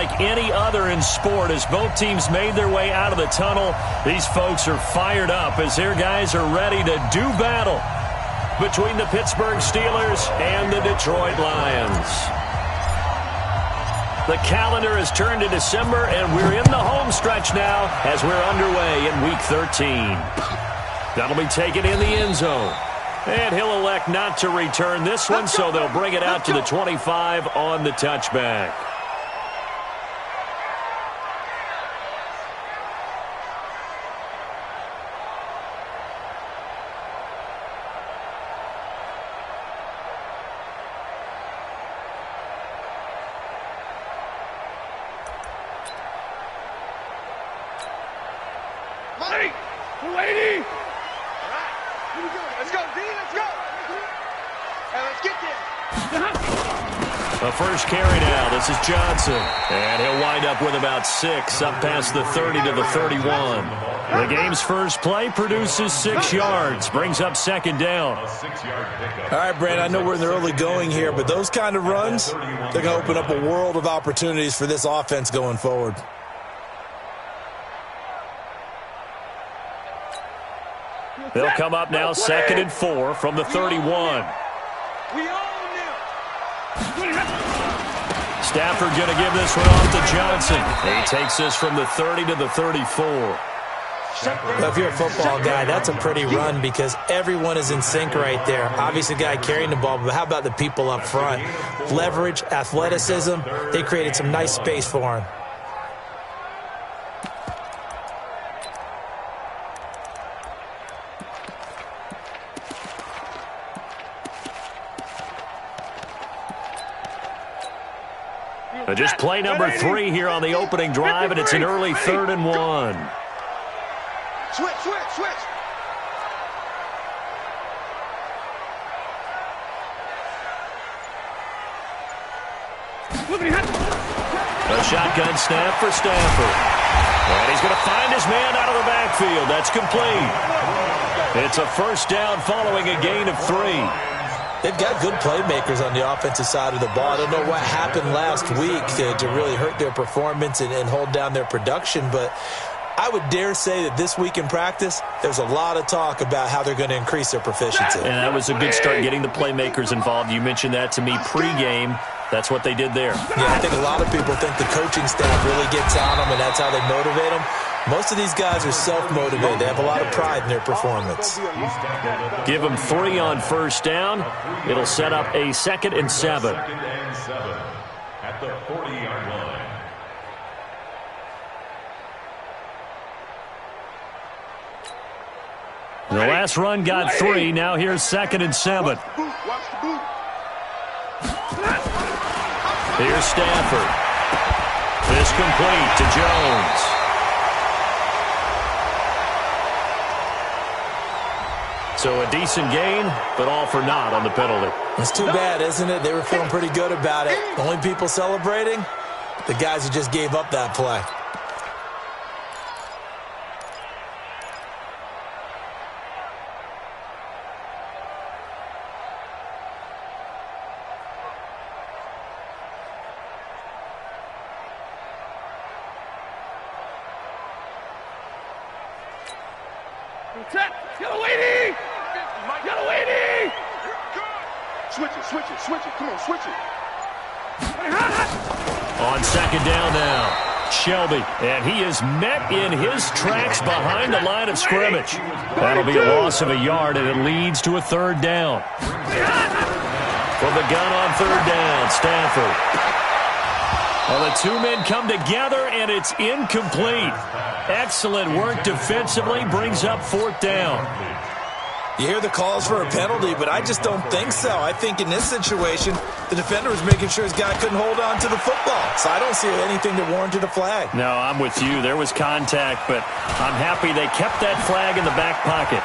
unlike any other in sport. As both teams made their way out of the tunnel, these folks are fired up as their guys are ready to do battle between the Pittsburgh Steelers and the Detroit Lions. The calendar has turned to December, and we're in the home stretch now as we're underway in Week 13. That'll be taken in the end zone. And he'll elect not to return this one, so they'll bring it out to the 25 on the touchback. The first carry now. This is Johnson. And he'll wind up with about 6 up past the 30 to the 31. The game's first play produces 6 yards. Brings up second down. All right, Brent, I know we're in the early going here, but those kind of runs, they're going to open up a world of opportunities for this offense going forward. They'll come up now 2nd and 4 from the 31. Stafford going to give this one off to Johnson. He takes this from the 30 to the 34. Well, if you're a football guy, that's a pretty run because everyone is in sync right there. Obviously, the guy carrying the ball, but how about the people up front? Leverage, athleticism, they created some nice space for him. Just play number 3 here on the opening drive, and it's an early 3rd and 1. Switch. A shotgun snap for Stafford. And he's going to find his man out of the backfield. That's complete. It's a first down following a gain of 3. They've got good playmakers on the offensive side of the ball. I don't know what happened last week to really hurt their performance and hold down their production, but I would dare say that this week in practice, there's a lot of talk about how they're going to increase their proficiency. And that was a good start getting the playmakers involved. You mentioned that to me pregame. That's what they did there. Yeah, I think a lot of people think the coaching staff really gets on them, and that's how they motivate them. Most of these guys are self-motivated. They have a lot of pride in their performance. Give them 3 on first down. It'll set up a 2nd and 7. At the 40-yard line. The last run got 3. Now here's 2nd and 7. Here's Stafford. This complete to Jones. So a decent gain, but all for naught on the penalty. It's too bad, isn't it? They were feeling pretty good about it. The only people celebrating, the guys who just gave up that play. Switch it. Come on, switch it. On second down now, Shelby. And he is met in his tracks behind the line of scrimmage. That'll be a loss of a yard, and it leads to a 3rd down. From the gun on 3rd down, Stafford. Well, the 2 men come together, and it's incomplete. Excellent work defensively, brings up 4th down. You hear the calls for a penalty, but I just don't think so. I think in this situation, the defender was making sure his guy couldn't hold on to the football. So I don't see anything that warranted a flag. No, I'm with you. There was contact, but I'm happy they kept that flag in the back pocket.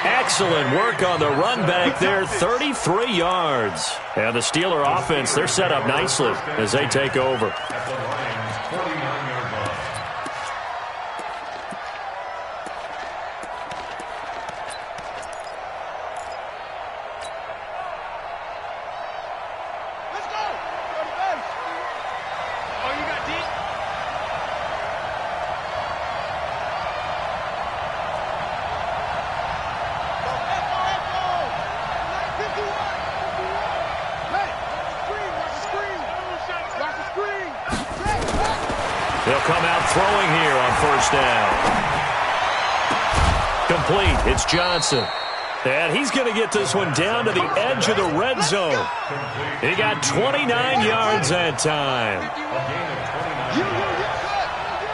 Excellent work on the run back there, 33 yards. And the Steeler offense, they're set up nicely as they take over. They'll come out throwing here on first down. Complete. It's Johnson. And he's going to get this one down to the edge of the red zone. He got 29 yards that time.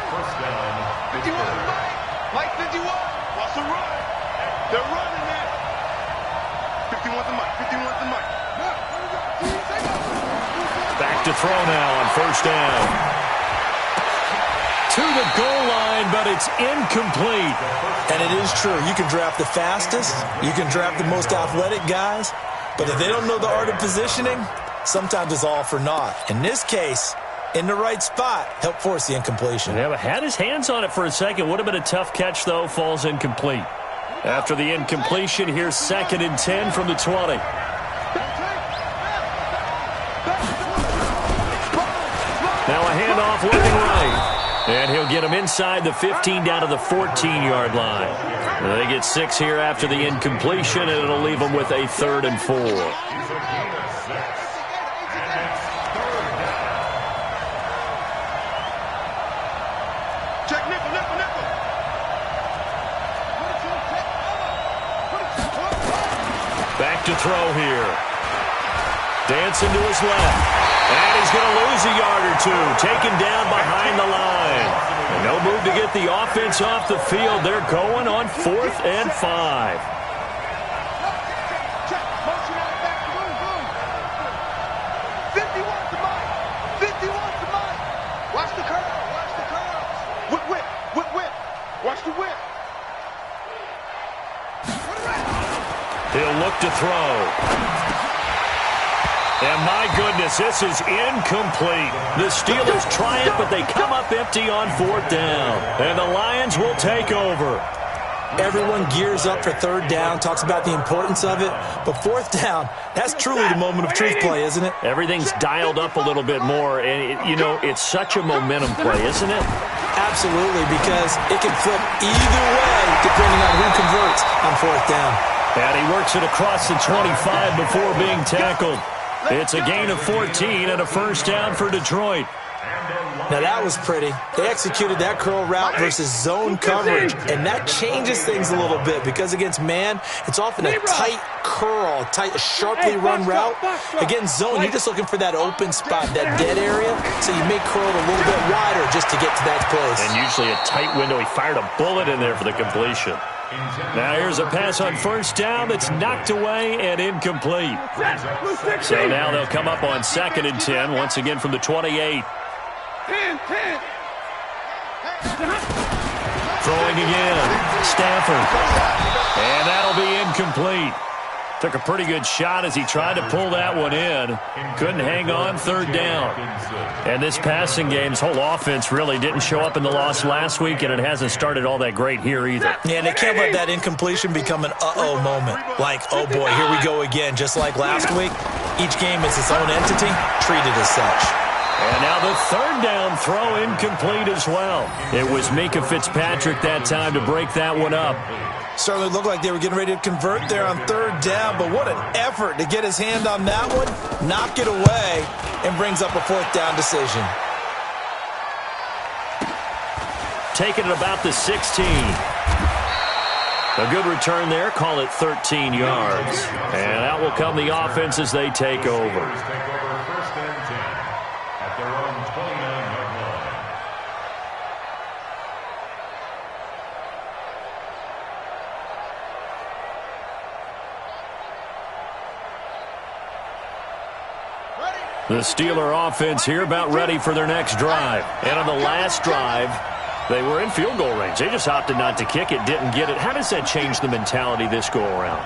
First down. 51, Mike 51. What's the run? They're running it. 51's the Mike. 51's the Mike. Back to throw now on first down. To the goal line, but it's incomplete. And it is true. You can draft the fastest. You can draft the most athletic guys. But if they don't know the art of positioning, sometimes it's all for naught. In this case, in the right spot, help force the incompletion. Yeah, had his hands on it for a second. Would have been a tough catch, though. Falls incomplete. After the incompletion, here's 2nd and 10 from the 20. Now a handoff looking right. And he'll get him inside the 15 down to the 14-yard line. They get 6 here after the incompletion, and it'll leave them with a 3rd and 4. Check nickel. Back to throw here. Dancing to his left. And he's going to lose a yard or two. Taken down behind the line. And no move to get the offense off the field. They're going on 4th and 5. Check. Motion out back. Boom. 51's the Mike. 51's the Mike. Watch the curl. Whip. Watch the whip. He'll look to throw. And my goodness, this is incomplete. The Steelers try it, but they come up empty on 4th down. And the Lions will take over. Everyone gears up for 3rd down, talks about the importance of it. But 4th down, that's truly the moment of truth play, isn't it? Everything's dialed up a little bit more. And, it's such a momentum play, isn't it? Absolutely, because it can flip either way depending on who converts on 4th down. And he works it across the 25 before being tackled. It's a gain of 14 and a first down for Detroit. Now that was pretty. They executed that curl route versus zone coverage, and that changes things a little bit because against man, it's often a tight curl, sharply run route. Against zone, you're just looking for that open spot, that dead area, so you may curl it a little bit wider just to get to that place. And usually a tight window. He fired a bullet in there for the completion. Now here's a pass on first down that's knocked away and incomplete. So now they'll come up on 2nd and 10, once again from the 28. 10. Throwing again. Stafford. And that'll be incomplete. Took a pretty good shot as he tried to pull that one in. Couldn't hang on 3rd down. And this passing game's whole offense really didn't show up in the loss last week, and it hasn't started all that great here either. Yeah, and they can't let that incompletion become an uh-oh moment. Like, oh boy, here we go again. Just like last week, each game is its own entity, treated as such. And now the 3rd down throw incomplete as well. It was Mika Fitzpatrick that time to break that one up. Certainly looked like they were getting ready to convert there on 3rd down, but what an effort to get his hand on that one, knock it away, and brings up a 4th down decision. Taking it about the 16. A good return there, call it 13 yards. And out will come the offense as they take over. The Steeler offense here about ready for their next drive. And on the last drive, they were in field goal range. They just opted not to kick it, didn't get it. How does that change the mentality this go around?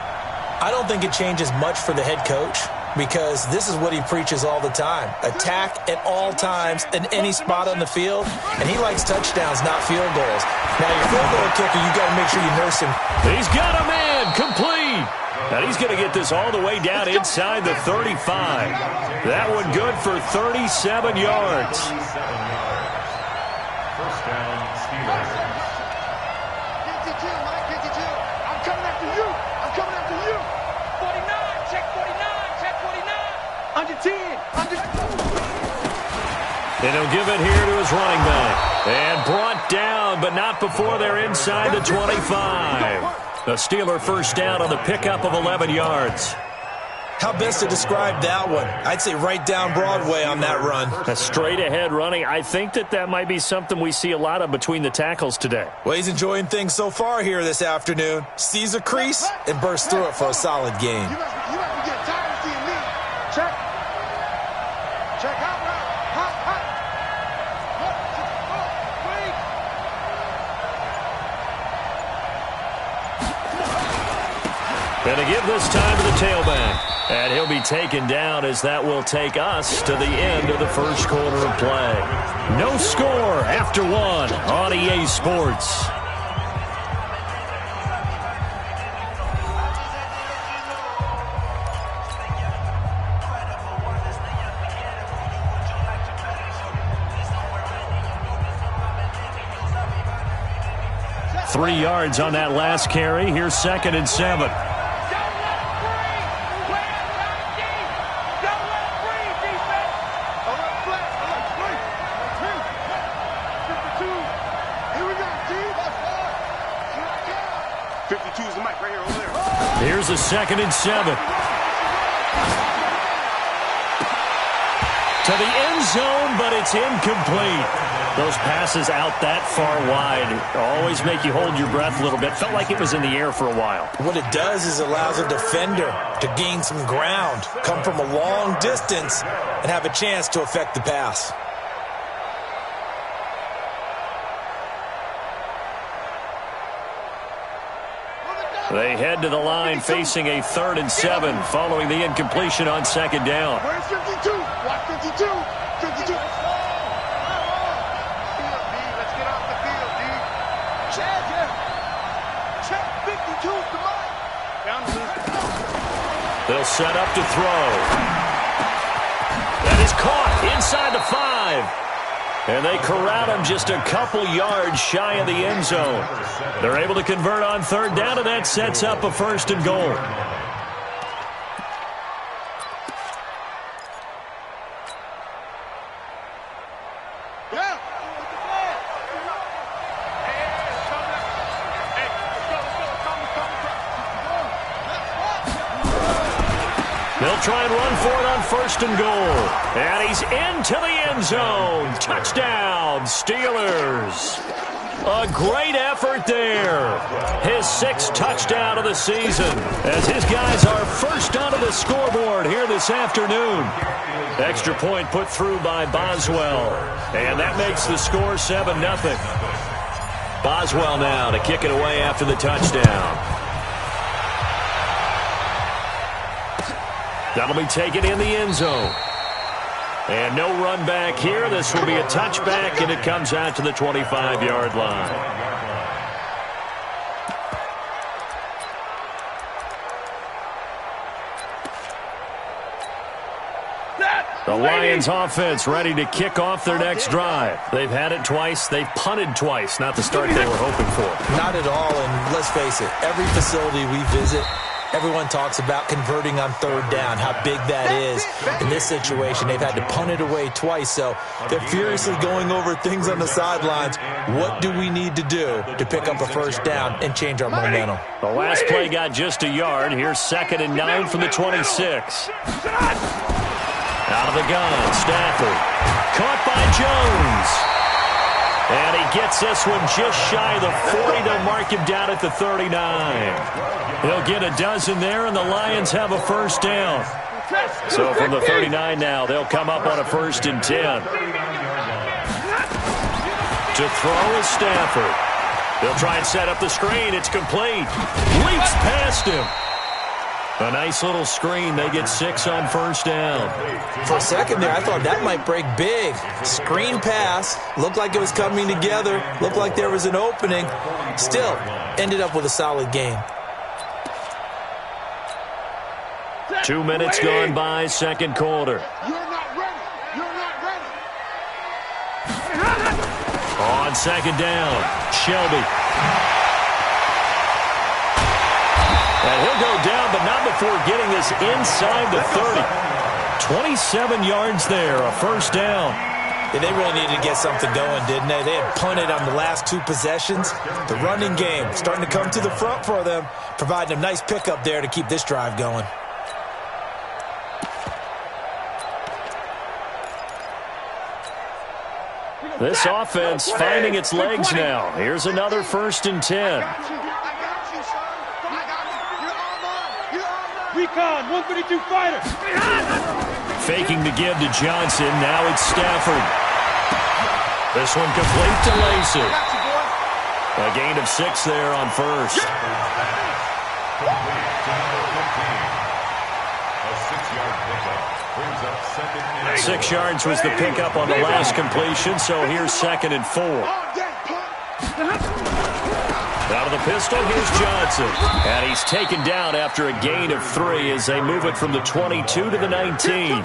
I don't think it changes much for the head coach because this is what he preaches all the time. Attack at all times in any spot on the field, and he likes touchdowns, not field goals. Now, your field goal kicker, you got to make sure you nurse him. He's got a man, complete. And he's going to get this all the way down inside the 35. That one good for 37 yards. First down, Steelers. Get you, Mike. I'm coming after you. 49, check 49. Under 10. And he'll give it here to his running back. And brought down, but not before they're inside the 25. A Steeler first down on the pickup of 11 yards. How best to describe that one? I'd say right down Broadway on that run. A straight-ahead running. I think that might be something we see a lot of between the tackles today. Well, he's enjoying things so far here this afternoon. Sees a crease and bursts through it for a solid gain. You must be getting tired of seeing me. Check. Check out. Hot. And to give this time to the tailback. And he'll be taken down as that will take us to the end of the first quarter of play. No score after one on EA Sports. Three yards on that last carry. Here's 2nd and 7. Here's a 2nd and 7. To the end zone, but it's incomplete. Those passes out that far wide always make you hold your breath a little bit. Felt like it was in the air for a while. What it does is allows a defender to gain some ground, come from a long distance, and have a chance to affect the pass. They head to the line facing a 3rd and 7 following the incompletion on 2nd down. Where's 52? Watch 52. 52. Let's get off the field, D. Check 52. Come on. Down the loose. They'll set up to throw. That is caught inside the 5. And they corral him just a couple yards shy of the end zone. They're able to convert on 3rd down, and that sets up a 1st and goal. They'll try and run for it on 1st and goal. And he's into the end zone. Touchdown, Steelers. A great effort there. His 6th touchdown of the season as his guys are first onto the scoreboard here this afternoon. Extra point put through by Boswell. And that makes the score 7-0. Boswell now to kick it away after the touchdown. That'll be taken in the end zone. And no run back here. This will be a touchback, and it comes out to the 25-yard line. The Lions offense ready to kick off their next drive. They've had it twice. They've punted twice. Not the start they were hoping for. Not at all, and let's face it, every facility we visit, everyone talks about converting on 3rd down, how big that is. In this situation, they've had to punt it away twice, so they're furiously going over things on the sidelines. What do we need to do to pick up a 1st down and change our momentum? The last play got just a yard. Here's 2nd and 9 from the 26. Out of the gun, Stafford. Caught by Jones. And he gets this one just shy of the 40. They'll mark him down at the 39. He'll get a dozen there, and the Lions have a 1st down. So from the 39 now, they'll come up on a 1st and 10. To throw is Stafford. They'll try and set up the screen. It's complete. Leaps past him. A nice little screen. They get 6 on 1st down. For a second there, I thought that might break big. Screen pass. Looked like it was coming together. Looked like there was an opening. Still, ended up with a solid game. 2 minutes gone by, 2nd quarter. You're not ready. You're not ready. On 2nd down, Shelby. And he'll go down, but not before getting this inside the 30. 27 yards there, a 1st down. Yeah, they really needed to get something going, didn't they? They had punted on the last 2 possessions. The running game starting to come to the front for them, providing a nice pickup there to keep this drive going. This offense finding its legs now. Here's another 1st and 10. Recon, 132 fighter. Faking the give to Johnson. Now it's Stafford. This one complete to Lacey. A gain of 6 there on 1st. A 6-yard pickup brings up 2nd and 6 yards was the pickup on the last completion, so here's 2nd and 4. Out of the pistol, here's Johnson. And he's taken down after a gain of 3 as they move it from the 22 to the 19.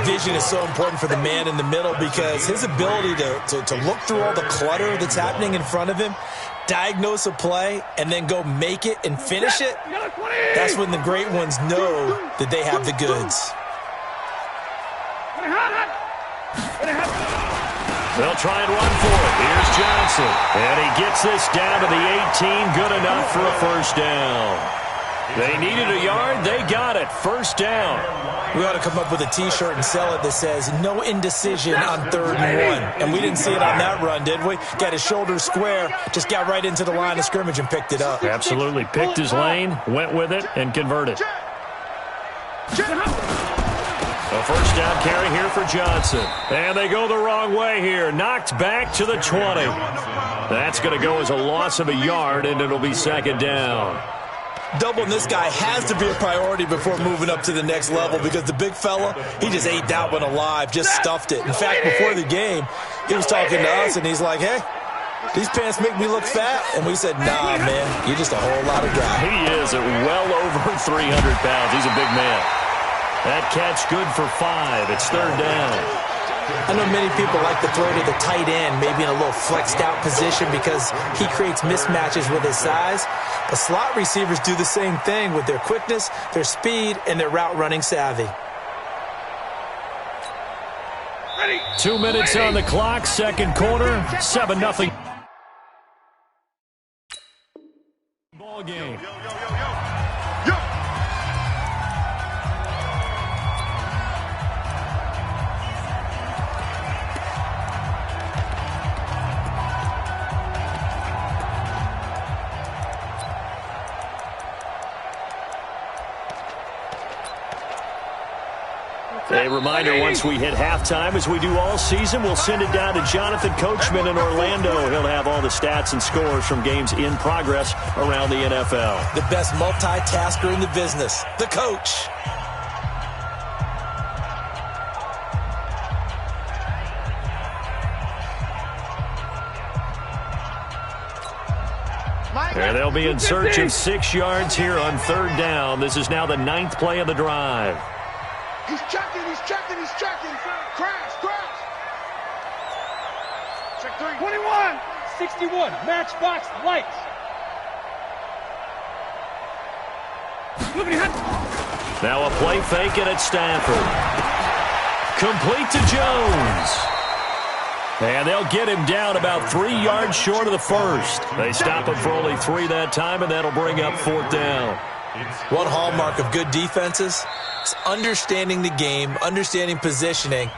Vision is so important for the man in the middle because his ability to look through all the clutter that's happening in front of him, diagnose a play, and then go make it and finish it, that's when the great ones know that they have the goods. They'll try and run for it. Here's Johnson. And he gets this down to the 18. Good enough for a 1st down. They needed a yard. They got it. 1st down. We ought to come up with a T-shirt and sell it that says, no indecision on 3rd and 1. And we didn't see it on that run, did we? Got his shoulders square, just got right into the line of scrimmage and picked it up. Absolutely. Picked his lane, went with it, and converted. A 1st down carry here for Johnson. And they go the wrong way here. Knocked back to the 20. That's going to go as a loss of a yard, and it'll be 2nd down. Doubling this guy has to be a priority before moving up to the next level because the big fella, he just ate that one alive, just stuffed it. In fact, before the game, he was talking to us, and he's like, hey, these pants make me look fat. And we said, nah, man, you're just a whole lot of guy. He is at well over 300 pounds. He's a big man. That catch good for 5. It's 3rd down. I know many people like to throw to the tight end, maybe in a little flexed out position because he creates mismatches with his size. But slot receivers do the same thing with their quickness, their speed, and their route running savvy. 2 minutes on the clock, 2nd quarter, 7-0. Ball game. A reminder, once we hit halftime, as we do all season, we'll send it down to Jonathan Coachman in Orlando. He'll have all the stats and scores from games in progress around the NFL. The best multitasker in the business, the coach. And they'll be in search of 6 yards here on 3rd down. This is now the 9th play of the drive. He's checking, he's checking, he's checking. Crash, crash. Check 3. 21, 61, matchbox lights. Now a play fake and it's Stafford. Complete to Jones. And they'll get him down about 3 yards short of the 1st. They stop him for only 3 that time, and that'll bring up 4th down. One hallmark of good defenses is understanding the game, understanding positioning,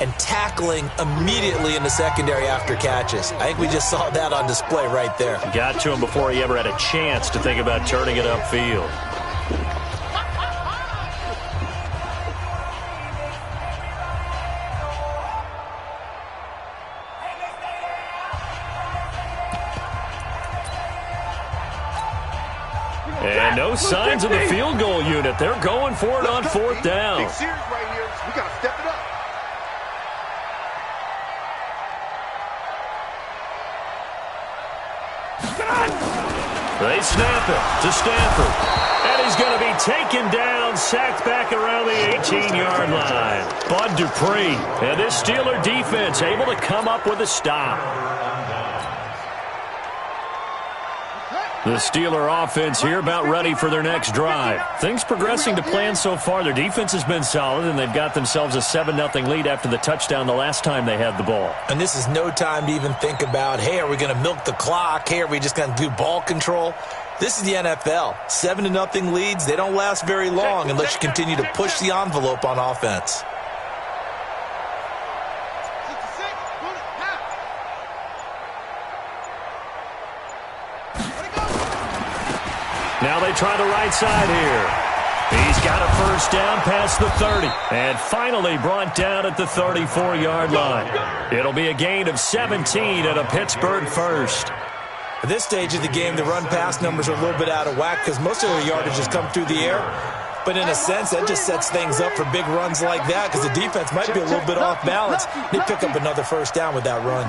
and tackling immediately in the secondary after catches. I think we just saw that on display right there. Got to him before he ever had a chance to think about turning it upfield. And no signs of the field goal unit. They're going for it on 4th down. Big series right here. We got to step it up. They snap it to Stafford. And he's going to be taken down, sacked back around the 18-yard line. Bud Dupree. And this Steeler defense able to come up with a stop. The Steeler offense here about ready for their next drive. Things progressing to plan so far. Their defense has been solid, and they've got themselves a 7-0 lead after the touchdown the last time they had the ball. And this is no time to even think about, hey, are we going to milk the clock? Hey, are we just going to do ball control? This is the NFL. 7-0 leads, they don't last very long unless you continue to push the envelope on offense. Now they try the right side here. He's got a first down past the 30. And finally brought down at the 34-yard line. It'll be a gain of 17 and a Pittsburgh first. At this stage of the game, the run-pass numbers are a little bit out of whack because most of their yardage has come through the air. But in a sense, that just sets things up for big runs like that because the defense might be a little bit off balance. They pick up another first down with that run.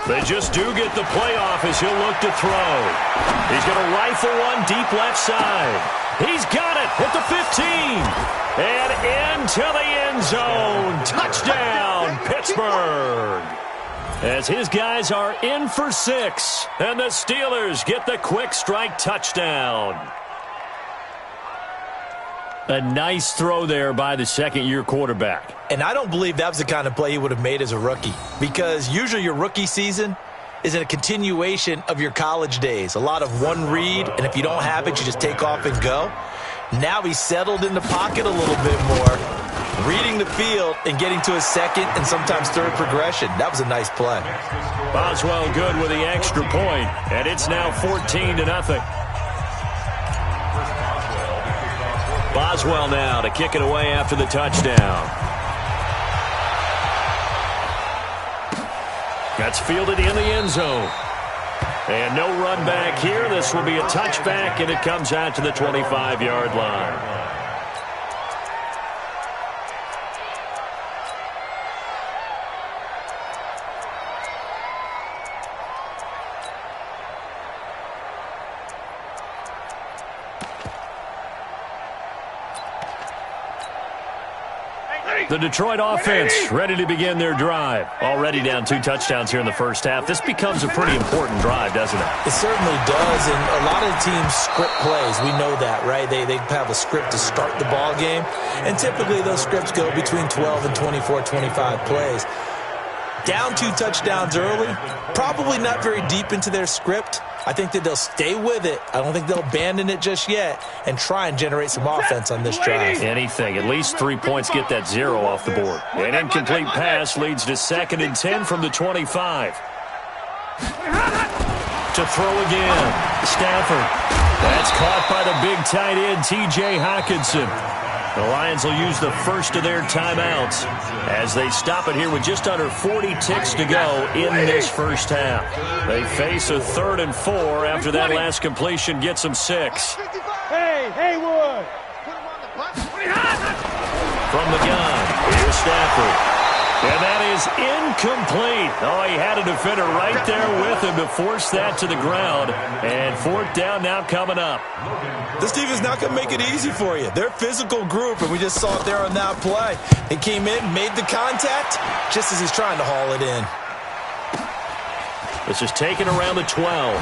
They just do get the playoff as he'll look to throw. He's going to rifle one deep left side. He's got it at the 15. And into the end zone. Touchdown, Pittsburgh. As his guys are in for 6. And the Steelers get the quick strike touchdown. A nice throw there by the second-year quarterback. And I don't believe that was the kind of play he would have made as a rookie because usually your rookie season is a continuation of your college days. A lot of one read, and if you don't have it, you just take off and go. Now he's settled in the pocket a little bit more, reading the field and getting to his second and sometimes third progression. That was a nice play. Boswell good with the extra point, and it's now 14-0. Boswell now to kick it away after the touchdown. That's fielded in the end zone. And no run back here. This will be a touchback, and it comes out to the 25-yard line. The Detroit offense ready to begin their drive. Already down 2 touchdowns here in the first half. This becomes a pretty important drive, doesn't it? It certainly does, and a lot of the teams script plays. We know that, right? They have a script to start the ball game, and typically those scripts go between 12 and 24, 25 plays. Down 2 touchdowns early, probably not very deep into their script. I think that they'll stay with it. I don't think they'll abandon it just yet and try and generate some offense on this drive. Anything. At least 3 points get that 0 off the board. An incomplete pass leads to 2nd and 10 from the 25. To throw again. Stafford. That's caught by the big tight end, T.J. Hockenson. The Lions will use the first of their timeouts as they stop it here with just under 40 ticks to go in this first half. They face a 3rd and 4 after that last completion gets them 6. Hey, Haywood! From the gun, here's Stafford. And that is incomplete. Oh, he had a defender right there with him to force that to the ground. And 4th down now coming up. This team is not going to make it easy for you. They're a physical group, and we just saw it there on that play. He came in, made the contact, just as he's trying to haul it in. This is taken around the 12. The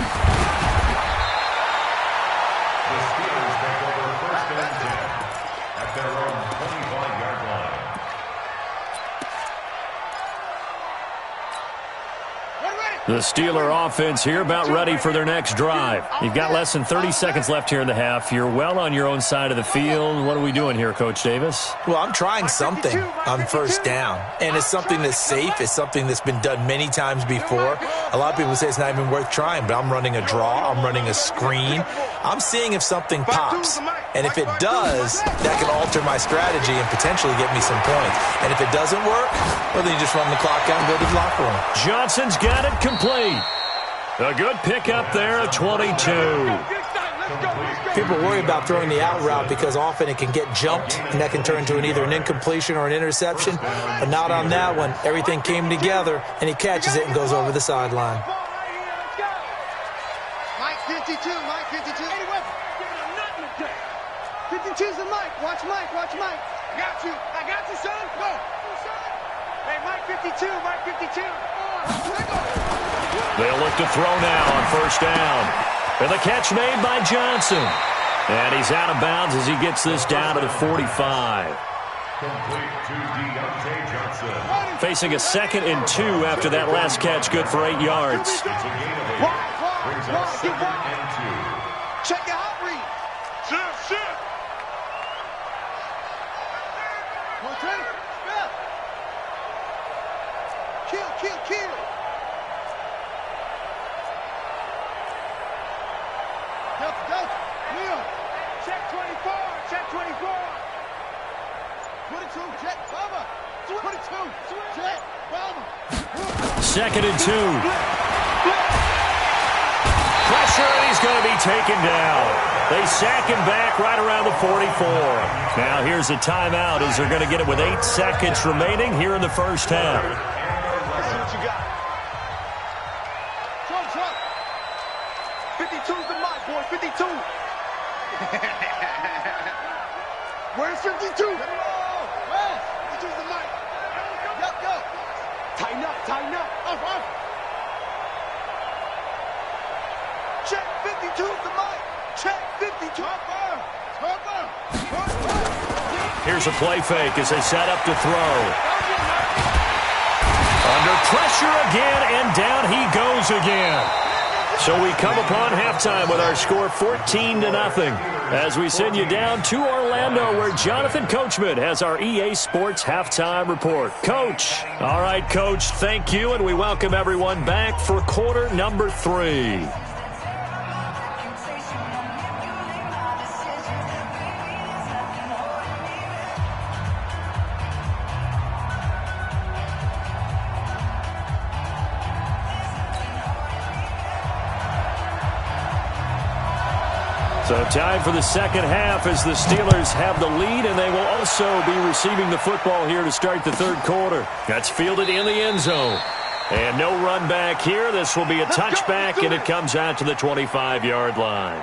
Steelers take over 1st and 10 at their own 25-yard line. The Steeler offense here about ready for their next drive. You've got less than 30 seconds left here in the half. You're well on your own side of the field. What are we doing here, Coach Davis? Well, I'm trying something on 1st down, and it's something that's safe. It's something that's been done many times before. A lot of people say it's not even worth trying, but I'm running a draw. I'm running a screen. I'm seeing if something pops, and if it does, that can alter my strategy and potentially get me some points. And if it doesn't work, well, then you just run the clock out and go to the locker room. Johnson's got it complete. A good pickup there at 22. People worry about throwing the out route because often it can get jumped, and that can turn into either an incompletion or an interception. But not on that one. Everything came together, and he catches it and goes over the sideline. Mike, Mike 52. Any weapon. Giving him nothing today. 52's the Mike. Watch Mike. I got you, son. Go. Hey, Mike 52, Mike 52. They'll look to throw now on first down. And the catch made by Johnson. And he's out of bounds as he gets this down to the 45. Complete to Deontay Johnson. Facing a 2nd and 2 after that last catch, good for 8 yards. It's a gain of 8. Brings up 2nd and 2. Check your hot read. Shift. One, two, yeah. Kill. Delta, Leo. Check 24. 22, check, Bubba. 22, check, Bubba. 2nd and 2. Pressure, and he's going to be taken down. They sack him back right around the 44. Now here's a timeout as they're going to get it with 8 seconds remaining here in the first half. Let's see what you got. Truck. 52's the mic, boy, 52. Where's 52? 52's the mic. Go. Tighten up. Off. Check 52's the mic. Check 52. Hopper. Here's a play fake as they set up to throw. Under pressure again, and down he goes again. So we come upon halftime with our score 14-0 as we send you down to Orlando where Jonathan Coachman has our EA Sports halftime report. Coach. All right, Coach, thank you, and we welcome everyone back for quarter number 3. So time for the second half as the Steelers have the lead, and they will also be receiving the football here to start the third quarter. That's fielded in the end zone. And no run back here. This will be a touchback, and it comes out to the 25-yard line.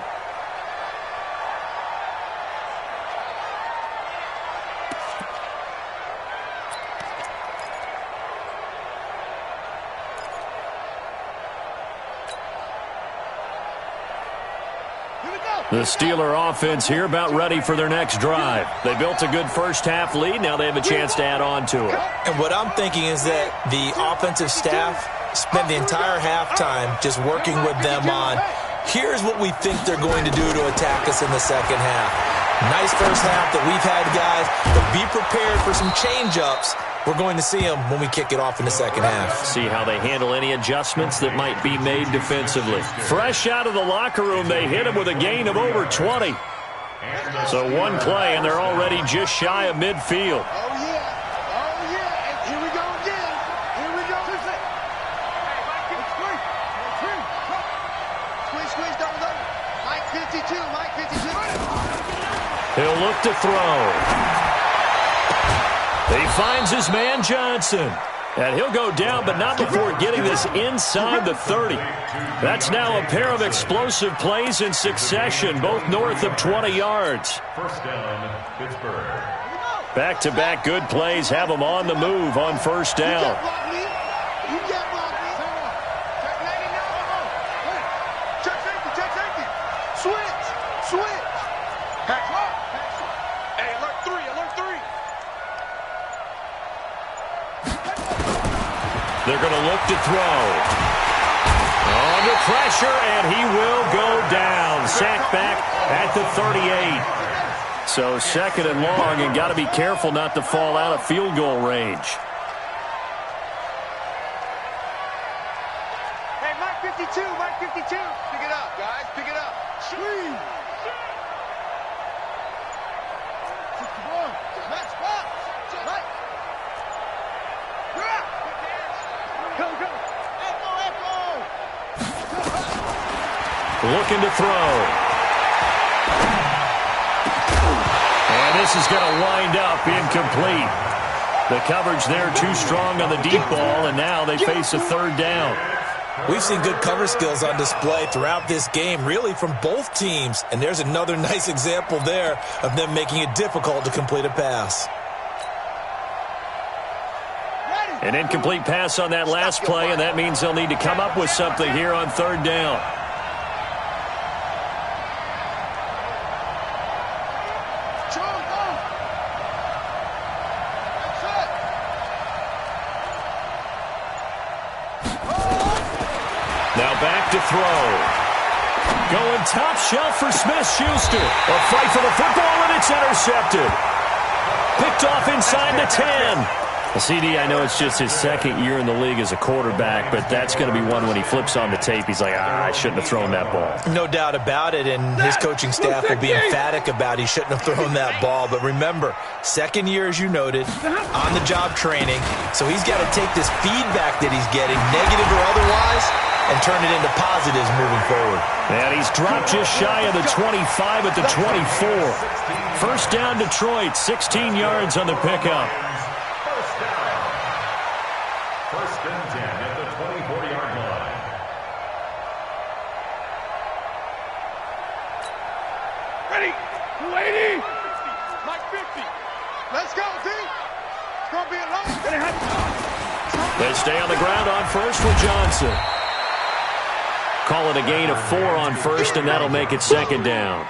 The Steeler offense here about ready for their next drive. They built a good first-half lead. Now they have a chance to add on to it. And what I'm thinking is that the offensive staff spent the entire halftime just working with them on, here's what we think they're going to do to attack us in the second half. Nice first half that we've had, guys, but be prepared for some change-ups. We're going to see them when we kick it off in the second half. See how they handle any adjustments that might be made defensively. Fresh out of the locker room, they hit him with a gain of over 20. So one play, and they're already just shy of midfield. Oh, yeah. And here we go again. Squeeze, double. Mike 52. He'll look to throw. He finds his man Johnson. And he'll go down, but not before getting this inside the 30. That's now a pair of explosive plays in succession, both north of 20 yards. First down, Pittsburgh. Back-to-back good plays have them on the move on first down. Switch. Hey, alert three. They're going to look to throw. Under pressure, and he will go down. Sacked back at the 38. So second and long, and got to be careful not to fall out of field goal range. Hey, Mike 52. Pick it up, guys. Pick it up. Squeeze. 61. Match box. Right. Go. Echo. Looking to throw. And this is going to wind up incomplete. The coverage there too strong on the deep ball, and now they face a third down. We've seen good cover skills on display throughout this game, really from both teams. And there's another nice example there of them making it difficult to complete a pass. An incomplete pass on that last play, and that means they'll need to come up with something here on third down. Now back to throw. Going top shelf for Smith-Schuster. A fight for the football, and it's intercepted. Picked off inside the 10. CD, I know it's just his second year in the league as a quarterback, but that's going to be one when he flips on the tape. He's like, I shouldn't have thrown that ball. No doubt about it, and his coaching staff will be emphatic about he shouldn't have thrown that ball. But remember, second year, as you noted, on-the-job training, so he's got to take this feedback that he's getting, negative or otherwise, and turn it into positives moving forward. And he's dropped just shy of the 25 at the 24. First down, Detroit, 16 yards on the pickup. First and 10 at the 24-yard line. Ready. 280. Mike 50. Let's go, D. It's going to be a long They stay on the ground on first with Johnson. Call it a gain of 4 on first, and that'll make it second down.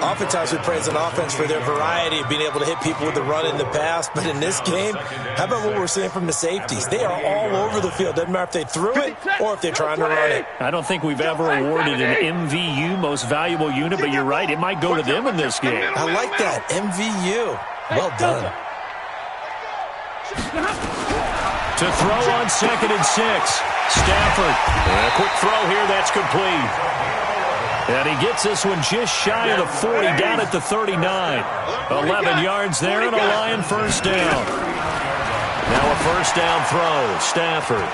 Oftentimes we praise an offense for their variety of being able to hit people with the run in the pass, but in this game, how about what we're seeing from the safeties? They are all over the field. Doesn't matter if they threw it or if they're trying to run it. I don't think we've ever awarded an MVU, most valuable unit, but you're right, it might go to them in this game. I like that, MVU. Well done. To throw on 2nd and 6. Stafford. And a quick throw here, that's complete. And he gets this one just shy of the 40, down at the 39. 11 yards there and a Lion first down. Now a first down throw. Stafford.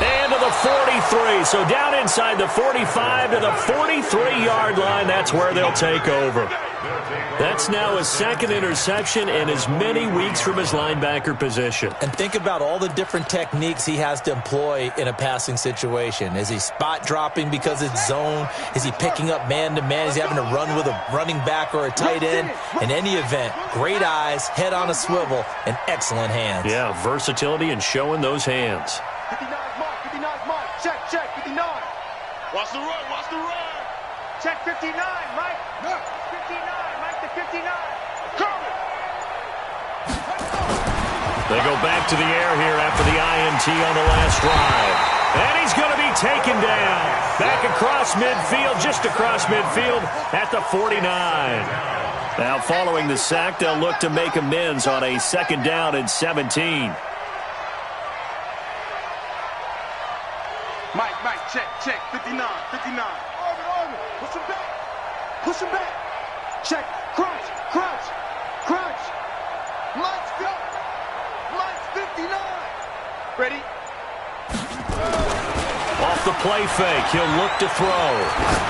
And to the 43. So down inside the 45 to the 43-yard line. That's where they'll take over. That's now his second interception in as many weeks from his linebacker position. And think about all the different techniques he has to employ in a passing situation. Is he spot dropping because it's zone? Is he picking up man-to-man? Is he having to run with a running back or a tight end? In any event, great eyes, head on a swivel, and excellent hands. Yeah, versatility and showing those hands. 59's mark, 59's mark. Check, 59. Watch the run. Check 59, Mike. 59, Mike to 59. Coming. They go back to the air here after the INT on the last drive. And he's going to be taken down. Back across midfield, just across midfield at the 49. Now following the sack, they'll look to make amends on a second down and 17. Mike, check, 59. Orbit. Push him back. Check, crunch. Mike's 59. Ready? Off the play fake, he'll look to throw.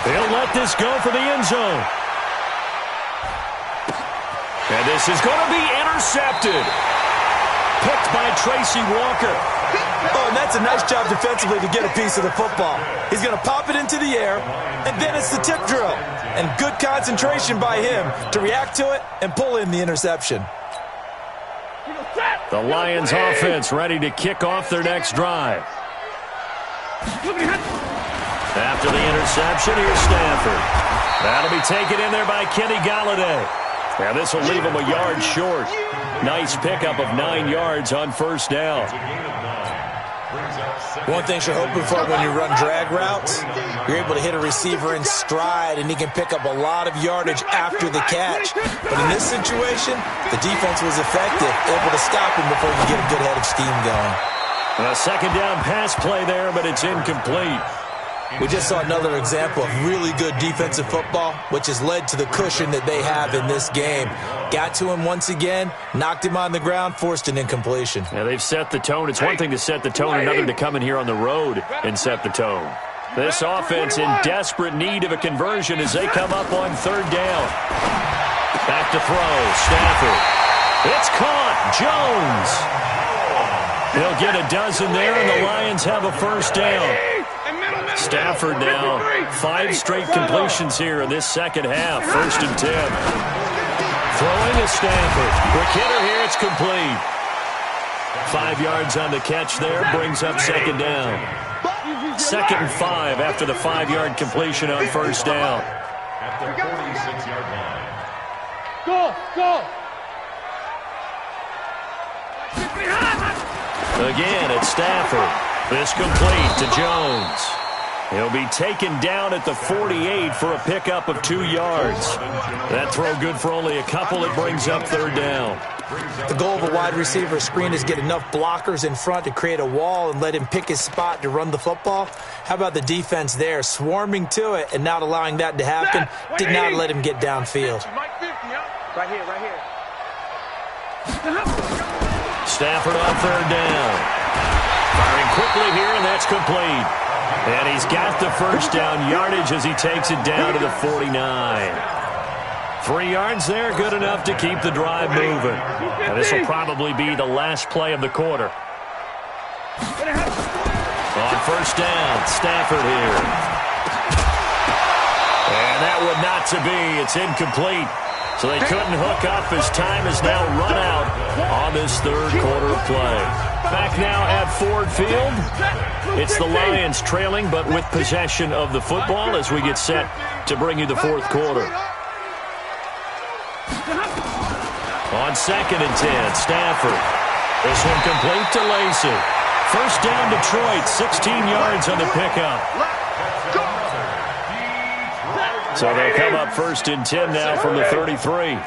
He'll let this go for the end zone. And this is going to be intercepted. Picked by Tracy Walker. Oh, and that's a nice job defensively to get a piece of the football. He's going to pop it into the air, and then it's the tip drill. And good concentration by him to react to it and pull in the interception. The Lions offense ready to kick off their next drive. After the interception, here's Stafford. That'll be taken in there by Kenny Galladay. Now this will leave him a yard short. Nice pickup of 9 yards on first down. One thing you're hoping for when you run drag routes, you're able to hit a receiver in stride, and he can pick up a lot of yardage after the catch. But in this situation, the defense was effective, able to stop him before you get a good head of steam going. A second down pass play there, but it's incomplete. We just saw another example of really good defensive football, which has led to the cushion that they have in this game. Got to him once again, knocked him on the ground, forced an incompletion. Yeah, they've set the tone. It's one thing to set the tone, another to come in here on the road and set the tone. This offense in desperate need of a conversion as they come up on third down. Back to throw, Stafford. It's caught, Jones. He'll get a dozen there, and the Lions have a first down. Stafford now, 5 straight completions here in this second half. 1st and 10. Throwing to Stafford. Quick hitter here, it's complete. 5 yards on the catch there, brings up 2nd down. 2nd and 5 after the 5-yard completion on 1st down. At the 46-yard line. Go! Again, it's Stafford. This complete to Jones. He'll be taken down at the 48 for a pickup of 2 yards. That throw good for only a couple. It brings up 3rd down. The goal of a wide receiver screen is get enough blockers in front to create a wall and let him pick his spot to run the football. How about the defense there, swarming to it and not allowing that to happen? Did not let him get downfield. Right here. Stafford on 3rd down. Firing quickly here, and that's complete. And he's got the first down yardage as he takes it down to the 49. 3 yards there, good enough to keep the drive moving. And this will probably be the last play of the quarter. On 1st down, Stafford here. And that would not to be. It's incomplete. So they couldn't hook up as time is now run out on this 3rd quarter play. Back now at Ford Field. It's the Lions trailing, but with possession of the football as we get set to bring you the 4th quarter. On 2nd and 10, Stafford. This one complete to Lacey. First down Detroit, 16 yards on the pickup. So they'll come up 1st and 10 now from the 33.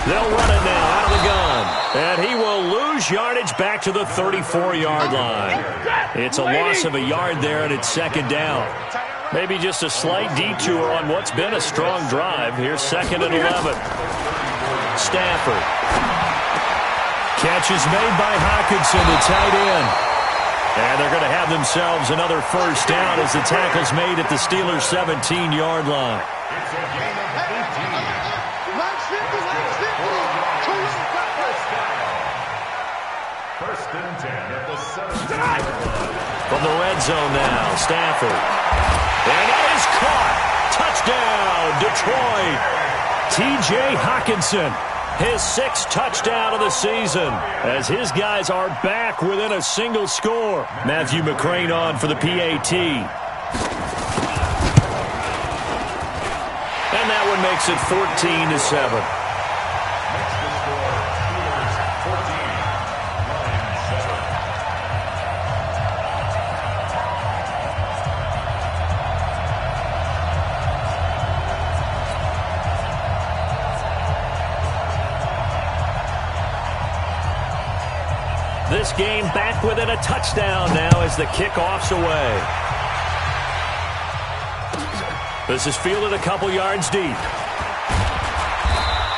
They'll run it now out of the gun. And he will lose yardage back to the 34-yard line. It's a loss of a yard there, and it's 2nd down. Maybe just a slight detour on what's been a strong drive. Here's 2nd and 11. Stafford. Catch is made by Hockenson, the tight end. And they're going to have themselves another first down as the tackle's made at the Steelers' 17-yard line. It's a gain of 18. First and 10 at the 17-yard line. From the red zone now, Stafford. And that is caught. Touchdown, Detroit. T.J. Hockenson. His 6th touchdown of the season as his guys are back within a single score. Matthew McCrane on for the PAT. And that one makes it 14-7. Next to score, Steelers 14, Lions 7. This game back within a touchdown now as the kickoff's away. This is fielded a couple yards deep.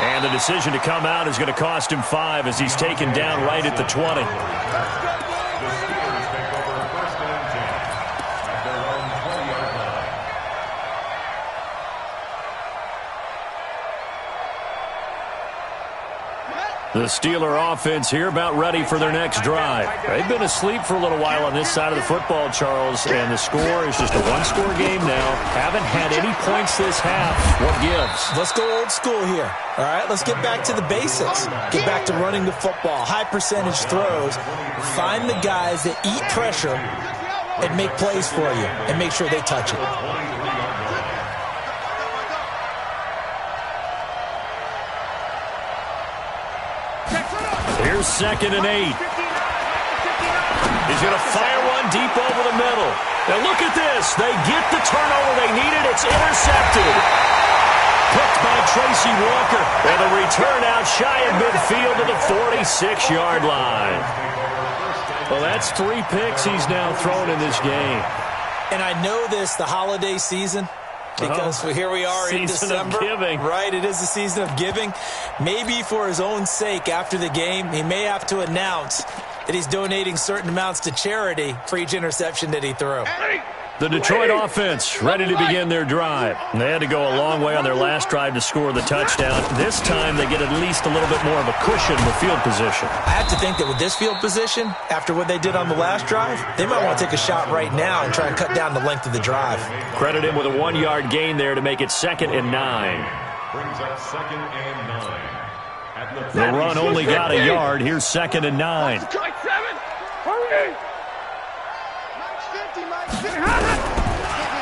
And the decision to come out is going to cost him 5 as he's taken down right at the 20. The Steelers take over 1st and 10 at their own 20-yard line. The Steeler offense here about ready for their next drive. They've been asleep for a little while on this side of the football, Charles, and the score is just a one-score game now. Haven't had any points this half. What gives? Let's go old school here. All right, let's get back to the basics. Get back to running the football, high percentage throws. Find the guys that eat pressure and make plays for you and make sure they touch it. Here's 2nd and 8. He's going to fire one deep over the middle. Now look at this. They get the turnover they needed. It's intercepted. Picked by Tracy Walker. And the return out shy of midfield to the 46-yard line. Well, that's 3 picks he's now thrown in this game. And I know this, the holiday season, because here we are in December. Season of giving. Right, it is the season of giving. Maybe for his own sake after the game, he may have to announce that he's donating certain amounts to charity for each interception that he threw. The Detroit offense ready to begin their drive. They had to go a long way on their last drive to score the touchdown. This time they get at least a little bit more of a cushion with field position. I have to think that with this field position, after what they did on the last drive, they might want to take a shot right now and try and cut down the length of the drive. Credit him with a 1-yard gain there to make it 2nd and 9. Brings up 2nd and 9. The run only got a yard. Here's 2nd and 9. Hurry!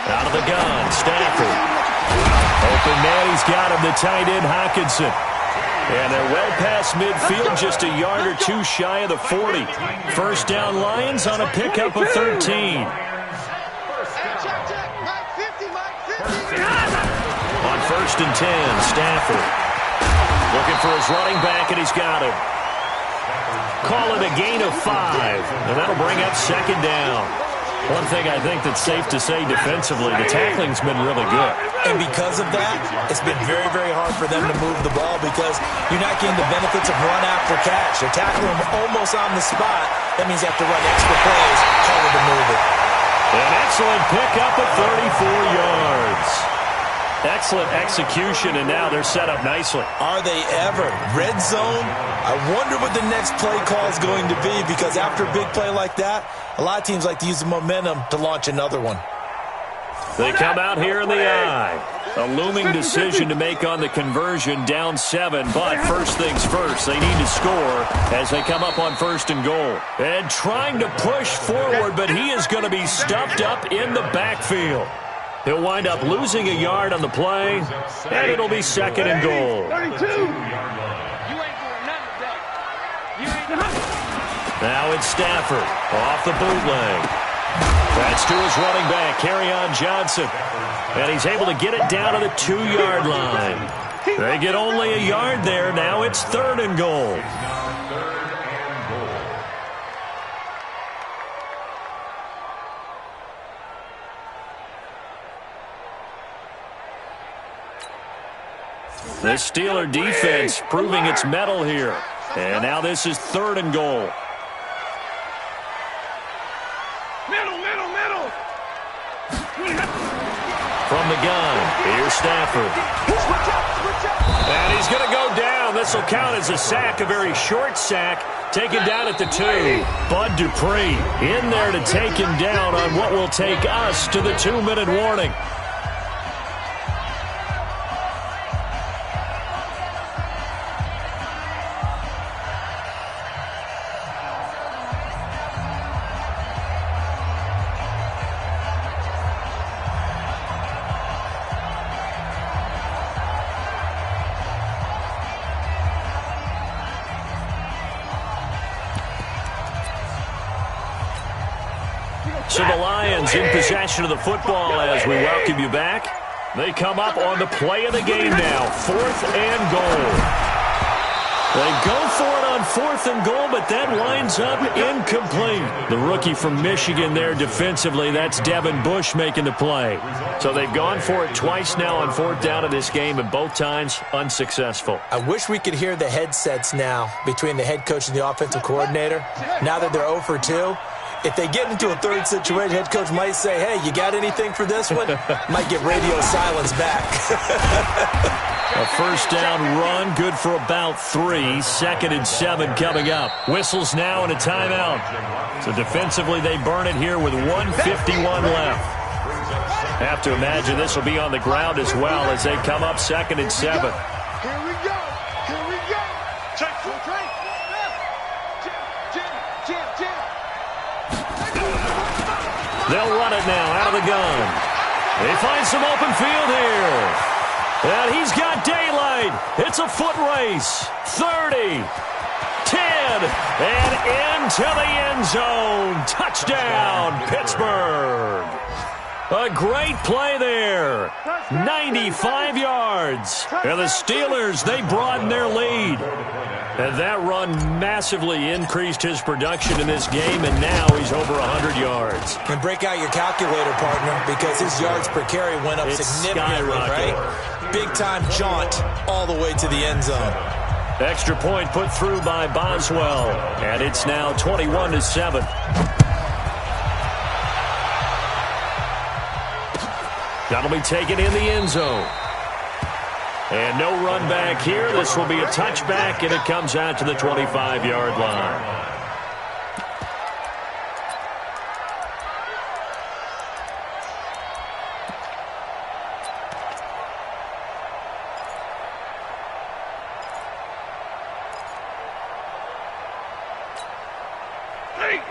Out of the gun, Stafford. Open man, he's got him, the tight end, Hockenson. And they're well past midfield, just a yard or two shy of the 40. First down, Lions on a pickup of 13. On 1st and 10, Stafford. Looking for his running back, and he's got him. Call it a gain of 5, and that'll bring up 2nd down. One thing I think that's safe to say defensively, the tackling's been really good. And because of that, it's been very, very hard for them to move the ball because you're not getting the benefits of run after catch. They're tackling them almost on the spot. That means you have to run extra plays, harder to move it. An excellent pickup of 34 yards. Excellent execution, and now they're set up nicely. Are they ever? Red zone? I wonder what the next play call is going to be because after a big play like that, a lot of teams like to use the momentum to launch another one. They come out here in the eye. A looming decision to make on the conversion, down 7, but first things first, they need to score as they come up on 1st and goal. And trying to push forward, but he is going to be stuffed up in the backfield. He'll wind up losing a yard on the play, and it'll be 2nd and goal. 32. Now it's Stafford off the bootleg. That's to his running back, Kerryon Johnson. And he's able to get it down to the 2-yard line. They get only a yard there. Now it's 3rd and goal. The Steeler defense proving its mettle here. And now this is 3rd and goal. Middle. From the gun, here's Stafford. And he's going to go down. This will count as a sack, a very short sack, taken down at the 2. Bud Dupree in there to take him down on what will take us to the 2-minute warning. So the Lions in possession of the football as we welcome you back. They come up on the play of the game now, 4th and goal. They go for it on 4th and goal, but that lines up incomplete. The rookie from Michigan there defensively, that's Devin Bush making the play. So they've gone for it twice now on 4th down in this game, and both times unsuccessful. I wish we could hear the headsets now between the head coach and the offensive coordinator. Now that they're 0 for 2. If they get into a 3rd situation, head coach might say, hey, you got anything for this one? Might get radio silence back. A 1st down run, good for about 3. 2nd and 7 coming up. Whistles now and a timeout. So defensively, they burn it here with 1:51 left. Have to imagine this will be on the ground as well as they come up 2nd and 7. Here we go. Check. Jim. They'll run it now out of the gun. They find some open field here. And he's got daylight. It's a foot race. 30, 10, and into the end zone. Touchdown, Pittsburgh. A great play there. 95 yards. And the Steelers, they broaden their lead. And that run massively increased his production in this game, and now he's over 100 yards. And break out your calculator, partner, because his yards per carry went up significantly, right? Big-time jaunt all the way to the end zone. Extra point put through by Boswell, and it's now 21-7. That'll be taken in the end zone. And no run back here. This will be a touchback, and it comes out to the 25-yard line.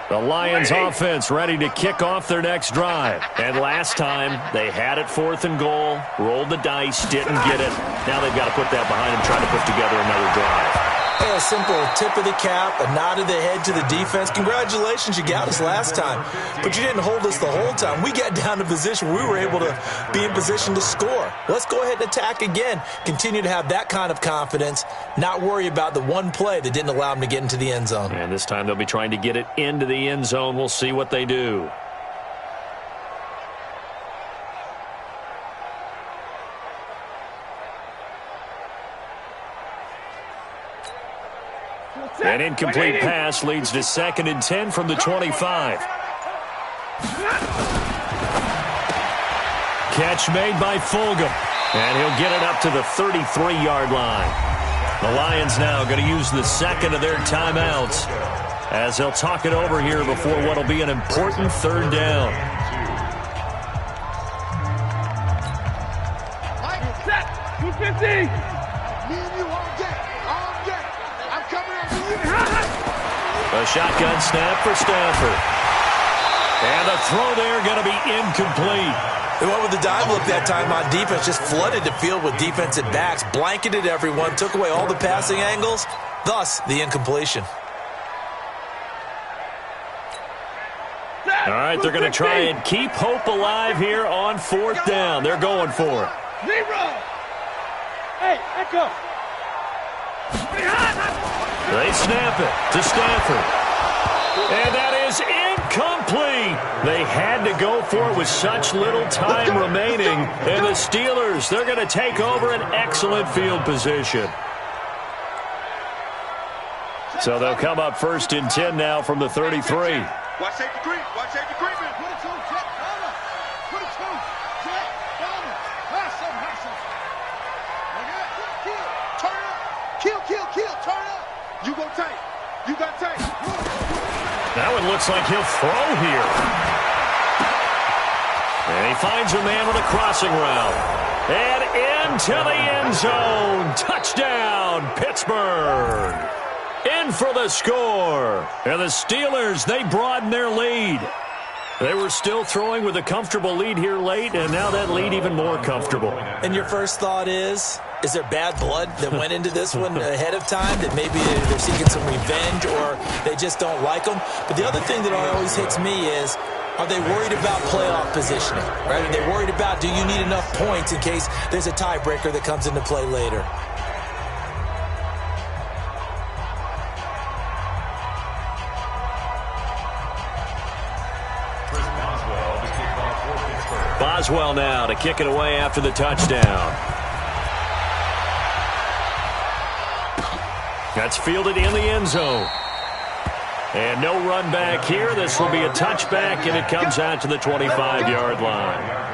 The Lions offense ready to kick off their next drive. And last time, they had it 4th and goal, rolled the dice, didn't get it. Now they've got to put that behind them, try to put together another drive. Hey, a simple tip of the cap, a nod of the head to the defense. Congratulations, you got us last time. But you didn't hold us the whole time. We got down to position. We were able to be in position to score. Let's go ahead and attack again. Continue to have that kind of confidence. Not worry about the one play that didn't allow them to get into the end zone. And this time they'll be trying to get it into the end zone. We'll see what they do. An incomplete pass leads to 2nd and 10 from the 25. Catch made by Fulgham. And he'll get it up to the 33-yard line. The Lions now going to use the second of their timeouts as they'll talk it over here before what will be an important 3rd down. Set. 250. Me and you all day. All day. I'm coming after you. A shotgun snap for Stafford. And the throw there going to be incomplete. They went with the dive look that time on defense, just flooded the field with defensive backs, blanketed everyone, took away all the passing angles, thus the incompletion. All right, they're going to try and keep hope alive here on 4th down. They're going for it. Zero. Hey, echo. They snap it to Stafford. And that is incomplete. They had to go for it with such little time remaining. And the Steelers, they're going to take over an excellent field position. So they'll come up 1st and 10 now from the 33. Watch safety creep. Watch safety creep. Put it to him, Jet. Down. Put it to him, Jet. Down. Pass him. Kill. Turn up. Kill. Turn up. You go tight. You got tight. That one looks like he'll throw here. And he finds a man with a crossing route. And into the end zone. Touchdown, Pittsburgh. In for the score. And the Steelers, they broaden their lead. They were still throwing with a comfortable lead here late, and now that lead even more comfortable. And your first thought is there bad blood that went into this one ahead of time, that maybe they're seeking some revenge or they just don't like them? But the other thing that always hits me is, are they worried about playoff positioning? Right? Are they worried about, do you need enough points in case there's a tiebreaker that comes into play later? Boswell now to kick it away after the touchdown. That's fielded in the end zone. And no run back here. This will be a touchback, and it comes out to the 25-yard line.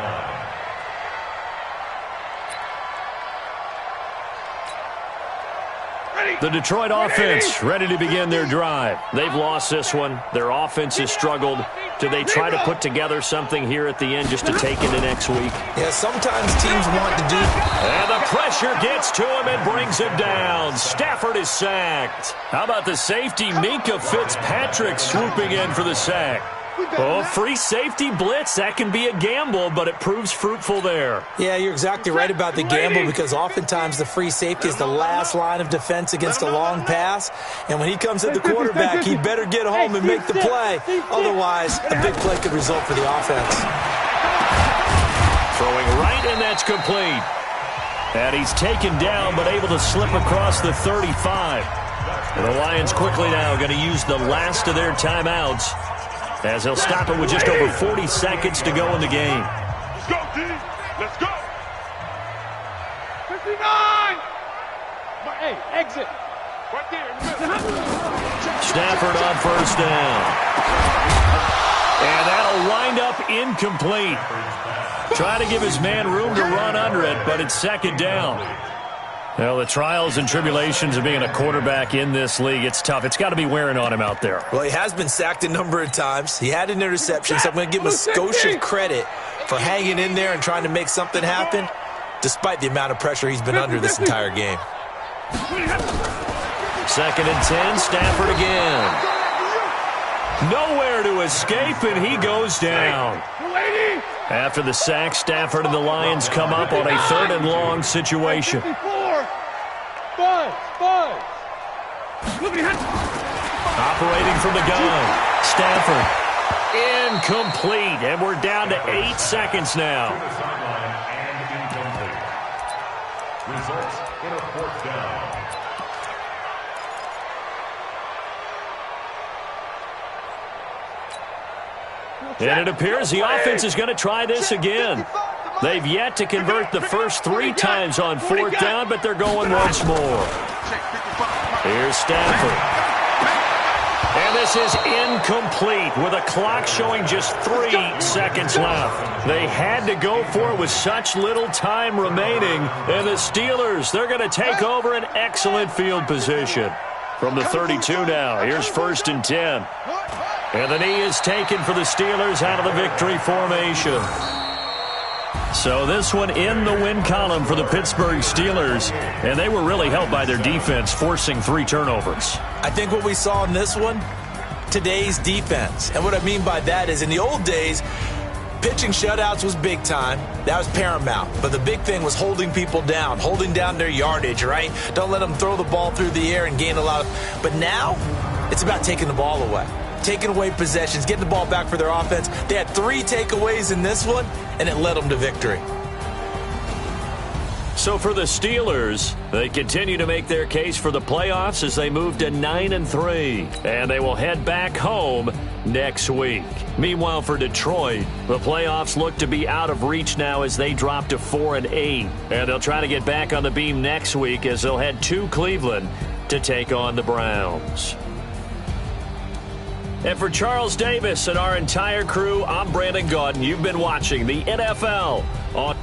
The Detroit offense ready to begin their drive. They've lost this one. Their offense has struggled. Do they try to put together something here at the end just to take into next week? Yeah, sometimes teams want to do. And the pressure gets to him and brings him down. Stafford is sacked. How about the safety, Minka Fitzpatrick, swooping in for the sack? Oh, free safety blitz, that can be a gamble, but it proves fruitful there. Yeah, you're exactly right about the gamble, because oftentimes the free safety is the last line of defense against a long pass. And when he comes at the quarterback, he better get home and make the play. Otherwise, a big play could result for the offense. Throwing right, and that's complete. And he's taken down, but able to slip across the 35. And the Lions quickly now going to use the last of their timeouts, as they'll stop it with just over 40 seconds to go in the game. Let's go, D. Let's go. 59. Hey, exit. Right there. Stafford on first down. And that'll wind up incomplete. Trying to give his man room to run under it, but it's second down. Well, the trials and tribulations of being a quarterback in this league, it's tough. It's got to be wearing on him out there. Well, he has been sacked a number of times. He had an interception, so I'm going to give him a skosh of credit for hanging in there and trying to make something happen, despite the amount of pressure he's been under this entire game. Second and 10, Stafford again. Nowhere to escape, and he goes down. After the sack, Stafford and the Lions come up on a third and long situation. Operating from the gun, Stafford. Incomplete, and we're down to 8 seconds now. Results in a fourth down. And it appears the offense is going to try this again. They've yet to convert the first 3 times on fourth down, but they're going once more. Here's Stafford. And this is incomplete with a clock showing just 3 seconds left. They had to go for it with such little time remaining. And the Steelers, they're going to take over an excellent field position. From the 32 now, here's first and 10. And the knee is taken for the Steelers out of the victory formation. So this one in the win column for the Pittsburgh Steelers. And they were really helped by their defense, forcing 3 turnovers. I think what we saw in this one, today's defense. And what I mean by that is in the old days, pitching shutouts was big time. That was paramount. But the big thing was holding people down, holding down their yardage, right? Don't let them throw the ball through the air and gain a lot of... But now, it's about taking the ball away. Taking away possessions, getting the ball back for their offense. They had 3 takeaways in this one, and it led them to victory. So for the Steelers, they continue to make their case for the playoffs as they move to 9-3, and they will head back home next week. Meanwhile, for Detroit, the playoffs look to be out of reach now as they drop to 4-8, and they'll try to get back on the beam next week as they'll head to Cleveland to take on the Browns. And for Charles Davis and our entire crew, I'm Brandon Gaudin. You've been watching the NFL on